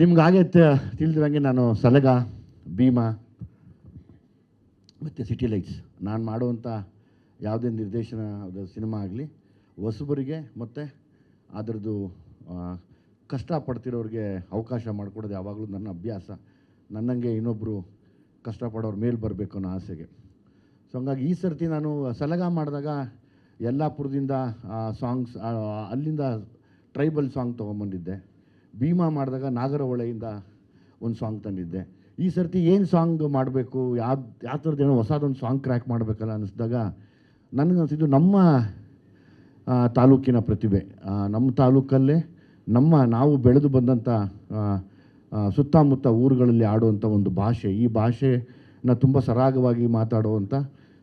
ನಿಮ್ಗೆ ತಿಳಿದಿರಂಗೆ ನಾನು ಸಲಗ, ಭೀಮಾ ಮತ್ತು ಸಿಟಿ ಲೈಟ್ಸ್ ನಾನು ಮಾಡುವಂಥ ಯಾವುದೇ ನಿರ್ದೇಶನ ಸಿನಿಮಾ ಆಗಲಿ ಹೊಸಬರಿಗೆ ಮತ್ತು ಅದರದ್ದು ಕಷ್ಟಪಡ್ತಿರೋರಿಗೆ ಅವಕಾಶ ಮಾಡಿಕೊಡೋದು ಯಾವಾಗಲೂ ನನ್ನ ಅಭ್ಯಾಸ. ನನ್ನಂಗೆ ಇನ್ನೊಬ್ಬರು ಕಷ್ಟಪಡೋರು ಮೇಲೆ ಬರಬೇಕು ಅನ್ನೋ ಆಸೆಗೆ. ಸೊ ಹಂಗಾಗಿ ಈ ಸರ್ತಿ ನಾನು ಸಲಗ ಮಾಡಿದಾಗ ಯಲ್ಲಾಪುರದಿಂದ ಸಾಂಗ್ಸ್, ಅಲ್ಲಿಂದ ಟ್ರೈಬಲ್ ಸಾಂಗ್ ತೊಗೊಂಬಂದಿದ್ದೆ. ಭೀಮಾ ಮಾಡಿದಾಗ ನಾಗರಹೊಳೆಯಿಂದ ಒಂದು ಸಾಂಗ್ ತಂದಿದ್ದೆ. ಈ ಸರ್ತಿ ಏನು ಸಾಂಗ್ ಮಾಡಬೇಕು, ಯಾವ ಥರದ್ದೇನೋ ಹೊಸದೊಂದು ಸಾಂಗ್ ಕ್ರ್ಯಾಕ್ ಮಾಡಬೇಕಲ್ಲ ಅನ್ನಿಸಿದಾಗ ನನಗನ್ಸಿದ್ದು ನಮ್ಮ ತಾಲೂಕಿನ ಪ್ರತಿಭೆ, ನಮ್ಮ ತಾಲೂಕಲ್ಲೇ ನಾವು ಬೆಳೆದು ಬಂದಂಥ ಸುತ್ತಮುತ್ತ ಊರುಗಳಲ್ಲಿ ಆಡುವಂಥ ಒಂದು ಭಾಷೆ, ಈ ಭಾಷೆನ ತುಂಬ ಸರಾಗವಾಗಿ ಮಾತಾಡುವಂಥ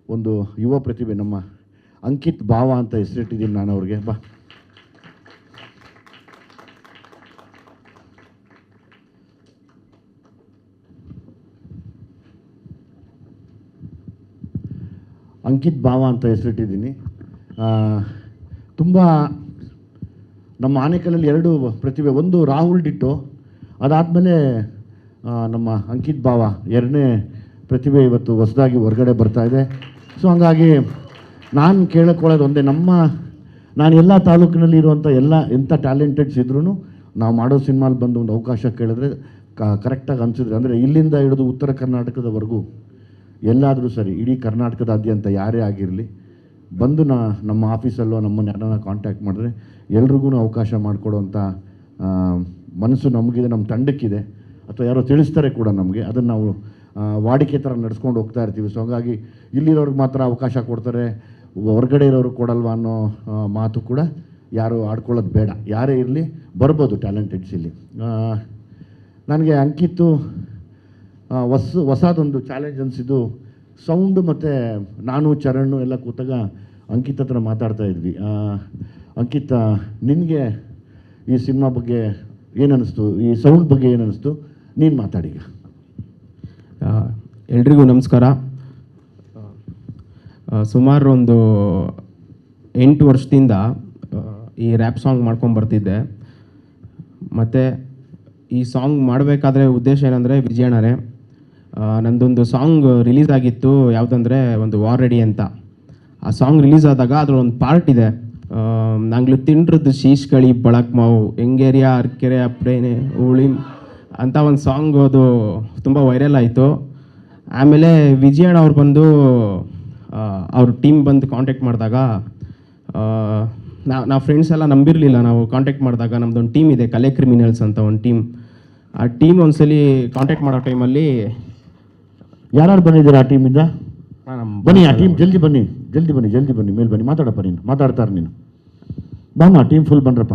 ಒಂದು ಯುವ ಪ್ರತಿಭೆ ನಮ್ಮ ಅಂಕಿತ್ ಭಾವ ಅಂತ ಹೆಸರಿಟ್ಟಿದ್ದೀನಿ ನಾನು ಅವ್ರಿಗೆ. ಬಾ ಅಂಕಿತ್ ಭಾವ ಅಂತ ಹೆಸರಿಟ್ಟಿದ್ದೀನಿ. ತುಂಬ ನಮ್ಮ ಆನೇಕಲ್ಲಲ್ಲಿ 2 ಪ್ರತಿಭೆ, ಒಂದು ರಾಹುಲ್ ಡಿಟ್ಟೋ, ಅದಾದಮೇಲೆ ನಮ್ಮ ಅಂಕಿತ್ ಭಾವ 2ನೇ ಪ್ರತಿಭೆ ಇವತ್ತು ಹೊಸದಾಗಿ ಹೊರಗಡೆ ಬರ್ತಾಯಿದೆ. ಸೊ ಹಂಗಾಗಿ ನಾನು ಕೇಳಕೊಳ್ಳೋದು ಒಂದೇ, ನಾನು ಎಲ್ಲ ತಾಲೂಕಿನಲ್ಲಿ ಇರುವಂಥ ಎಂಥ ಟ್ಯಾಲೆಂಟೆಡ್ಸ್ ಇದ್ರೂ ನಾವು ಮಾಡೋ ಸಿನಿಮಾಲಿ ಬಂದು ಒಂದು ಅವಕಾಶ ಕೇಳಿದ್ರೆ ಕರೆಕ್ಟಾಗಿ ಅನಿಸಿದ್ರೆ, ಅಂದರೆ ಇಲ್ಲಿಂದ ಹಿಡಿದು ಉತ್ತರ ಕರ್ನಾಟಕದವರೆಗೂ ಎಲ್ಲಾದರೂ ಸರಿ, ಇಡೀ ಕರ್ನಾಟಕದಾದ್ಯಂತ ಯಾರೇ ಆಗಿರಲಿ ಬಂದು ನಮ್ಮ ಆಫೀಸಲ್ಲೋ ನಮ್ಮನ್ನು ಯಾರನ್ನ ಕಾಂಟ್ಯಾಕ್ಟ್ ಮಾಡಿದ್ರೆ ಎಲ್ರಿಗೂ ಅವಕಾಶ ಮಾಡಿಕೊಡುವಂಥ ಮನಸ್ಸು ನಮಗಿದೆ, ನಮ್ಮ ತಂಡಕ್ಕಿದೆ, ಅಥವಾ ಯಾರೋ ತಿಳಿಸ್ತಾರೆ ಕೂಡ ನಮಗೆ. ಅದನ್ನು ನಾವು ವಾಡಿಕೆ ಥರ ನಡೆಸ್ಕೊಂಡು ಹೋಗ್ತಾ ಇರ್ತೀವಿ. ಸೊ ಹಾಗಾಗಿ ಇಲ್ಲಿರೋರಿಗೆ ಮಾತ್ರ ಅವಕಾಶ ಕೊಡ್ತಾರೆ, ಹೊರಗಡೆ ಇರೋರು ಕೊಡಲ್ವಾ ಅನ್ನೋ ಮಾತು ಕೂಡ ಯಾರು ಆಡ್ಕೊಳ್ಳೋದು ಬೇಡ. ಯಾರೇ ಇರಲಿ ಬರ್ಬೋದು ಟ್ಯಾಲೆಂಟೆಡ್ಸ್ ಇಲ್ಲಿ. ನನಗೆ ಅಂಕಿತ್ತು ಹೊಸದೊಂದು ಚಾಲೆಂಜ್ ಅನಿಸಿದ್ದು ಸೌಂಡು. ಮತ್ತು ನಾನು ಚರಣ್ ಎಲ್ಲ ಕೂತಾಗ ಅಂಕಿತ್ ಹತ್ರ ಮಾತಾಡ್ತಾ ಇದ್ವಿ. ಅಂಕಿತ್, ನಿನಗೆ ಈ ಸಿನಿಮಾ ಬಗ್ಗೆ ಏನನ್ನಿಸ್ತು, ಈ ಸೌಂಡ್ ಬಗ್ಗೆ ಏನನ್ನಿಸ್ತು, ನೀನು ಮಾತಾಡೀಗ. ಎಲ್ರಿಗೂ ನಮಸ್ಕಾರ. ಸುಮಾರು ಒಂದು 8 ವರ್ಷದಿಂದ ಈ ರ್ಯಾಪ್ ಸಾಂಗ್ ಮಾಡ್ಕೊಂಬರ್ತಿದ್ದೆ. ಮತ್ತು ಈ ಸಾಂಗ್ ಮಾಡಬೇಕಾದ್ರೆ ಉದ್ದೇಶ ಏನಂದರೆ ವಿಜಯಣ್ಣನೇ. ನಂದೊಂದು ಸಾಂಗ್ ರಿಲೀಸ್ ಆಗಿತ್ತು, ಯಾವುದಂದರೆ ಒಂದು ವಾರ್ ರೆಡಿ ಅಂತ. ಆ ಸಾಂಗ್ ರಿಲೀಸ್ ಆದಾಗ ಅದರೊಂದು ಪಾರ್ಟ್ ಇದೆ, ನಂಗ್ಲು ತಿಂಡ್ರದ್ದು ಶೀಶ್ಕಳಿ ಬಳಕ್ ಮಾವು ಹೆಂಗೇರಿಯ ಅರ್ಕೆರೆ ಅಪ್ರೇನೆ ಉಳಿ ಅಂತ ಒಂದು ಸಾಂಗ್. ಅದು ತುಂಬ ವೈರಲ್ ಆಯಿತು. ಆಮೇಲೆ ವಿಜಯಣ್ಣ ಅವ್ರು ಬಂದು ಅವ್ರ ಟೀಮ್ ಬಂದು ಕಾಂಟ್ಯಾಕ್ಟ್ ಮಾಡಿದಾಗ ನಾವು ಫ್ರೆಂಡ್ಸ್ ಎಲ್ಲ ನಂಬಿರಲಿಲ್ಲ. ನಾವು ಕಾಂಟ್ಯಾಕ್ಟ್ ಮಾಡಿದಾಗ ನಮ್ಮದೊಂದು ಟೀಮ್ ಇದೆ, ಕಲೆ ಕ್ರಿಮಿನಲ್ಸ್ ಅಂತ ಒಂದು ಟೀಮ್. ಆ ಟೀಮ್ ಒಂದ್ಸಲಿ ಕಾಂಟ್ಯಾಕ್ಟ್ ಮಾಡೋ ಟೈಮಲ್ಲಿ ಯಾರು ಬಂದಿದ್ದೀರಾ ಆ ಟೀಮಿಂದ? ಬನ್ನಿ, ಆ ಟೀಮ್ ಜಲ್ದಿ ಬನ್ನಿ, ಮೇಲೆ ಬನ್ನಿ, ಮಾತಾಡಪ್ಪ. ನೀನು ಮಾತಾಡ್ತಾರೆ, ನೀನು ಬಾಮ, ಟೀಮ್ ಫುಲ್ ಬನ್ರಪ್ಪ.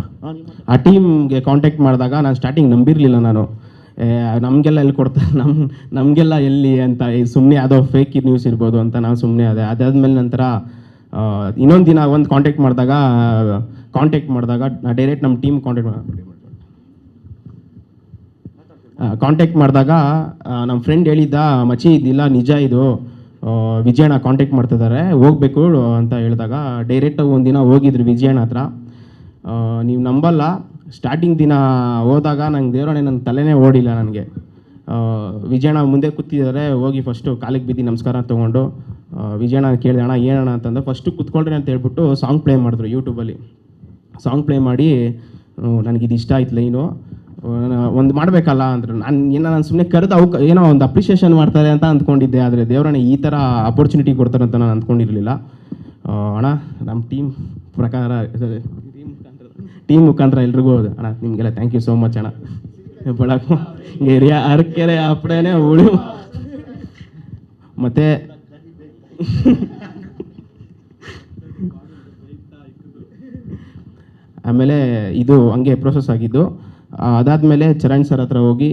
ಆ ಟೀಮ್ಗೆ ಕಾಂಟ್ಯಾಕ್ಟ್ ಮಾಡಿದಾಗ ನಾನು ಸ್ಟಾರ್ಟಿಂಗ್ ನಂಬಿರಲಿಲ್ಲ. ನಾನು ನಮಗೆಲ್ಲ ಎಲ್ಲಿ ಕೊಡ್ತಾರೆ, ನಮಗೆಲ್ಲ ಎಲ್ಲಿ ಅಂತ, ಸುಮ್ಮನೆ ಯಾವುದೋ ಫೇಕ್ ನ್ಯೂಸ್ ಇರ್ಬೋದು ಅಂತ ನಾವು ಸುಮ್ಮನೆ ಅದಾದಮೇಲೆ ನಂತರ ಇನ್ನೊಂದು ದಿನ ಒಂದು ಕಾಂಟ್ಯಾಕ್ಟ್ ಮಾಡಿದಾಗ ಡೈರೆಕ್ಟ್ ನಮ್ಮ ಟೀಮ್ ಕಾಂಟ್ಯಾಕ್ಟ್ ಮಾಡಿದಾಗ ನಮ್ಮ ಫ್ರೆಂಡ್ ಹೇಳಿದ್ದ, ಮಚ್ಚಿ ಇದಿಲ್ಲ ನಿಜ, ಇದು ವಿಜಯಣ್ಣ ಕಾಂಟ್ಯಾಕ್ಟ್ ಮಾಡ್ತಿದ್ದಾರೆ, ಹೋಗ್ಬೇಕು ಅಂತ ಹೇಳಿದಾಗ ಡೈರೆಕ್ಟಾಗಿ ಒಂದಿನ ಹೋಗಿದ್ರು ವಿಜಯಣ್ಣ ಹತ್ರ. ನೀವು ನಂಬಲ್ಲ, ಸ್ಟಾರ್ಟಿಂಗ್ ದಿನ ಹೋದಾಗ ನಂಗೆ ದೇವರೇ ನನ್ನ ತಲೆನೇ ಓಡಿಲ್ಲ. ನನಗೆ ವಿಜಯಣ್ಣ ಮುಂದೆ ಕೂತಿದ್ದಾರೆ, ಹೋಗಿ ಫಸ್ಟು ಕಾಲಿಗೆ ಬಿದ್ದು ನಮಸ್ಕಾರ ತೊಗೊಂಡು ವಿಜಯಣ್ಣ ಕೇಳಿದೆ, ಅಣ್ಣ ಏನಣ್ಣ ಅಂತಂದ್ರೆ, ಫಸ್ಟು ಕೂತ್ಕೊಳ್ರಿ ಅಂತ ಹೇಳ್ಬಿಟ್ಟು ಸಾಂಗ್ ಪ್ಲೇ ಮಾಡಿದ್ರು ಯೂಟ್ಯೂಬಲ್ಲಿ. ಸಾಂಗ್ ಪ್ಲೇ ಮಾಡಿ ನನಗಿದು ಇಷ್ಟ ಆಯ್ತು ಲೈನು, ಒಂದು ಮಾಡಬೇಕಲ್ಲ ಅಂದ್ರೆ ನಾನು ಸುಮ್ಮನೆ ಕರೆದು ಏನೋ ಒಂದು ಅಪ್ರಿಷಿಯೇಷನ್ ಮಾಡ್ತಾರೆ ಅಂತ ಅಂದ್ಕೊಂಡಿದ್ದೆ. ಆದರೆ ದೇವರಣ್ಣ ಈ ಥರ ಅಪರ್ಚುನಿಟಿ ಕೊಡ್ತಾರೆ ಅಂತ ನಾನು ಅಂದ್ಕೊಂಡಿರಲಿಲ್ಲ. ಅಣ್ಣ ನಮ್ಮ ಟೀಮ್ ಪ್ರಕಾರ ಟೀಮ್ ಮುಖಾಂತರ ಎಲ್ರಿಗೂ ಅಣ್ಣ ನಿಮಗೆಲ್ಲ ಥ್ಯಾಂಕ್ ಯು ಸೋ ಮಚ್ ಅಣ್ಣ. ಬೆಳಕು ಏರಿಯಾ ಅರಕೆರೆ ಅಪ್ಪಡೇನೆ ಉಳಿ. ಮತ್ತು ಆಮೇಲೆ ಇದು ಹಂಗೆ ಪ್ರೋಸೆಸ್ ಆಗಿದ್ದು. ಅದಾದಮೇಲೆ ಚರಣ್ ಸರ್ ಹತ್ರ ಹೋಗಿ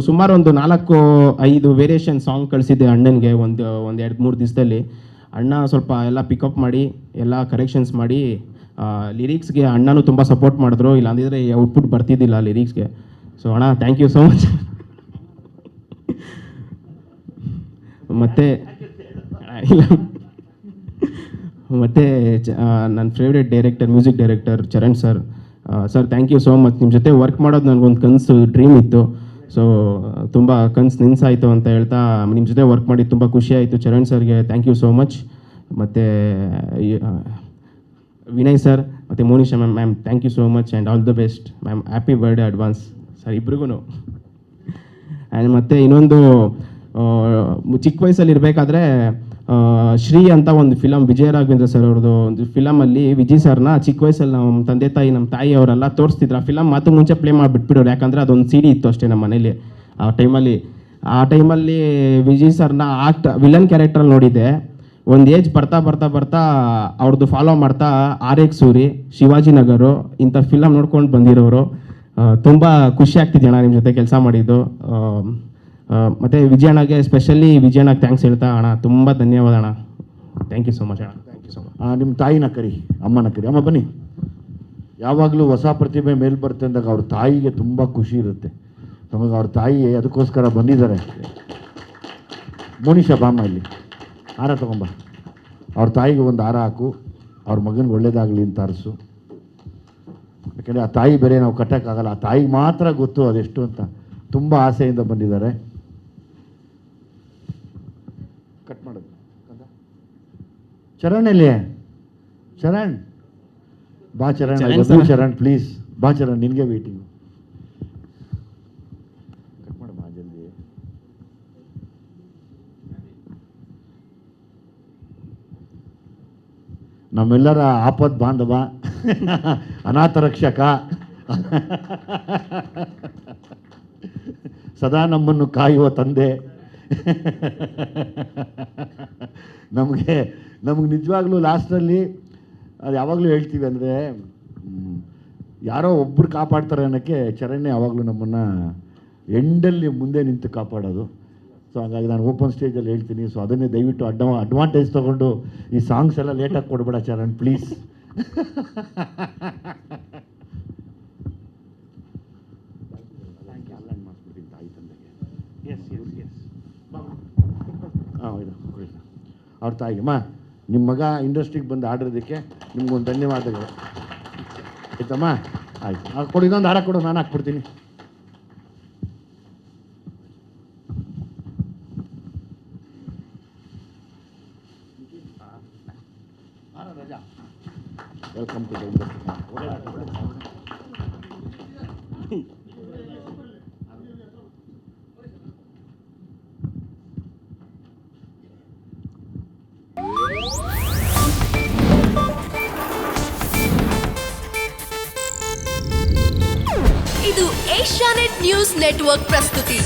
ಸುಮಾರು ಒಂದು 4-5 ವೇರಿಯೇಷನ್ ಸಾಂಗ್ ಕಳಿಸಿದ್ದೆ ಅಣ್ಣನಿಗೆ ಒಂದು 2-3 ದಿವಸದಲ್ಲಿ. ಅಣ್ಣ ಸ್ವಲ್ಪ ಎಲ್ಲ ಪಿಕಪ್ ಮಾಡಿ ಎಲ್ಲ ಕರೆಕ್ಷನ್ಸ್ ಮಾಡಿ ಲಿರಿಕ್ಸ್ಗೆ ಅಣ್ಣನೂ ತುಂಬ ಸಪೋರ್ಟ್ ಮಾಡಿದ್ರು, ಇಲ್ಲಾಂದಿದ್ರೆ ಔಟ್ಪುಟ್ ಬರ್ತಿದ್ದಿಲ್ಲ ಲಿರಿಕ್ಸ್ಗೆ. ಸೊ ಅಣ್ಣ ಥ್ಯಾಂಕ್ ಯು ಸೋ ಮಚ್. ಮತ್ತು ಇಲ್ಲ ಮತ್ತು ನನ್ನ favourite director, music director Charan sir, sir thank you so much. ನಿಮ್ಮ ಜೊತೆ ವರ್ಕ್ ಮಾಡೋದು ನನಗೊಂದು ಕನಸು, ಡ್ರೀಮ್ ಇತ್ತು. ಸೊ ತುಂಬ ಕನಸು ನೆನ್ಸಾಯಿತು ಅಂತ ಹೇಳ್ತಾ ನಿಮ್ಮ ಜೊತೆ ವರ್ಕ್ ಮಾಡಿ ತುಂಬ ಖುಷಿ ಆಯಿತು. ಚರಣ್ ಸರ್ಗೆ ಥ್ಯಾಂಕ್ ಯು ಸೋ ಮಚ್. ಮತ್ತು ವಿನಯ್ ಸರ್ ಮತ್ತು Monisha ma'am thank you so much and all the best ma'am. Happy birthday advance sir ಇಬ್ರಿಗೂ. ಆ್ಯಂಡ್ ಮತ್ತು ಇನ್ನೊಂದು ಚಿಕ್ಕ ವಯಸ್ಸಲ್ಲಿ ಇರಬೇಕಾದ್ರೆ ಶ್ರೀ ಅಂತ ಒಂದು ಫಿಲಮ್, ವಿಜಯ ರಾಘವೇಂದ್ರ ಸರ್ ಅವ್ರದ್ದು ಒಂದು ಫಿಲಮಲ್ಲಿ ವಿಜಯ್ ಸರ್ನ ಚಿಕ್ಕ ವಯಸ್ಸಲ್ಲಿ ನಮ್ಮ ತಂದೆ ತಾಯಿ, ನಮ್ಮ ತಾಯಿ ಅವರೆಲ್ಲ ತೋರಿಸ್ತಿದ್ರು. ಆ ಫಿಲಮ್ ಮಾತು ಮುಂಚೆ ಪ್ಲೇ ಮಾಡಿಬಿಟ್ಬಿಡೋರು, ಯಾಕಂದರೆ ಅದೊಂದು CD ಇತ್ತು ಅಷ್ಟೇ ನಮ್ಮ ಮನೇಲಿ ಆ ಟೈಮಲ್ಲಿ ವಿಜಯ್ ಸರ್ನ ವಿಲನ್ ಕ್ಯಾರೆಕ್ಟ್ರಲ್ಲಿ ನೋಡಿದ್ದೆ. ಒಂದು ಏಜ್ ಬರ್ತಾ ಅವ್ರದ್ದು ಫಾಲೋ ಮಾಡ್ತಾ RX ಸೂರಿ, ಶಿವಾಜಿನಗರು ಇಂಥ ಫಿಲಮ್ ನೋಡ್ಕೊಂಡು ಬಂದಿರೋರು. ತುಂಬ ಖುಷಿ ಆಗ್ತಿದೆ ಅಣ್ಣ ನಿಮ್ಮ ಜೊತೆ ಕೆಲಸ ಮಾಡಿದ್ದು. ಮತ್ತು ವಿಜಯಣ್ಣಗೆ ಸ್ಪೆಷಲಿ ವಿಜಯಣ್ಣಗೆ ಥ್ಯಾಂಕ್ಸ್ ಹೇಳ್ತಾ ಅಣ್ಣ, ತುಂಬ ಧನ್ಯವಾದ ಅಣ್ಣ. ಥ್ಯಾಂಕ್ ಯು ಸೊ ಮಚ್ ಅಣ್ಣ. Thank you so much. ನಿಮ್ಮ ತಾಯಿನ ಕರಿ, ಅಮ್ಮನ ಕರಿ. ಅಮ್ಮ ಬನ್ನಿ. ಯಾವಾಗಲೂ ಹೊಸ ಪ್ರತಿಭೆ ಮೇಲೆ ಬರುತ್ತೆ ಅಂದಾಗ ಅವ್ರ ತಾಯಿಗೆ ತುಂಬ ಖುಷಿ ಇರುತ್ತೆ. ನಮಗೆ ಅವ್ರ ತಾಯಿ ಅದಕ್ಕೋಸ್ಕರ ಬಂದಿದ್ದಾರೆ. ಮೋನಿಶಾ ಬಾಮ್ಮ ಇಲ್ಲಿ ಹಾರ ತೊಗೊಂಬ. ಅವ್ರ ತಾಯಿಗೆ ಒಂದು ಹಾರ ಹಾಕು, ಅವ್ರ ಮಗನಿಗೆ ಒಳ್ಳೇದಾಗಲಿ ಅಂತ ಅರಸು. ಯಾಕೆಂದರೆ ಆ ತಾಯಿ ಬೇರೆ ನಾವು ಕಟ್ಟೋಕ್ಕಾಗಲ್ಲ, ಆ ತಾಯಿಗೆ ಮಾತ್ರ ಗೊತ್ತು ಅದೆಷ್ಟು ಅಂತ. ತುಂಬ ಆಸೆಯಿಂದ ಬಂದಿದ್ದಾರೆ. ಕಟ್ ಮಾಡೋದು ಚರಣ್ ಎಲ್ಲಿ? ಚರಣ್ ಬಾ ಚರಣ್, ಚರಣ್ ಪ್ಲೀಸ್ ಬಾ ಚರಣ್, ನಿನಗೆ ವೇಟಿಂಗು. ಕಟ್ ಮಾಡು ಬಾ ಜಲ್ದಿ. ನಮ್ಮೆಲ್ಲರ ಆಪತ್ ಬಾಂಧವ, ಅನಾಥ ರಕ್ಷಕ, ಸದಾ ನಮ್ಮನ್ನು ಕಾಯುವ ತಂದೆ. ನಮಗೆ ನಿಜವಾಗ್ಲೂ ಲಾಸ್ಟಲ್ಲಿ ಅದು ಯಾವಾಗಲೂ ಹೇಳ್ತೀವಿ ಅಂದರೆ, ಯಾರೋ ಒಬ್ಬರು ಕಾಪಾಡ್ತಾರೆ ಅನ್ನೋಕ್ಕೆ ಚರಣ್ಯ ಯಾವಾಗಲೂ ನಮ್ಮನ್ನು ಎಂಡಲ್ಲಿ ಮುಂದೆ ನಿಂತು ಕಾಪಾಡೋದು. ಸೊ ಹಾಗಾಗಿ ನಾನು ಓಪನ್ ಸ್ಟೇಜಲ್ಲಿ ಹೇಳ್ತೀನಿ. ಸೊ ಅದನ್ನೇ ದಯವಿಟ್ಟು ಅಡ್ವಾಂಟೇಜ್ ತೊಗೊಂಡು ಈ ಸಾಂಗ್ಸ್ ಎಲ್ಲ ಲೇಟಾಗಿ ಕೊಡಬೇಡ ಚರಣ್ ಪ್ಲೀಸ್. ಅವ್ರ ತಾಯಿಗೆ ನಿಮ್ಮ ಮಗ ಇಂಡಸ್ಟ್ರಿಗೆ ಬಂದು ಆಡಿರೋದಕ್ಕೆ ನಿಮ್ಗೊಂದು ಧನ್ಯವಾದಗಳು ಆಯ್ತಮ್ಮ. ಆಯ್ತು ಕೊಡು, ಇನ್ನೊಂದು ಹಾರ ಕೊಡು, ನಾನು ಹಾಕ್ಬಿಡ್ತೀನಿ. ವೆಲ್ಕಮ್ ಟು ದ ಇದು ಏಷ್ಯಾನೆಟ್ ನ್ಯೂಸ್ ನೆಟ್ವರ್ಕ್ ಪ್ರಸ್ತುತಿ.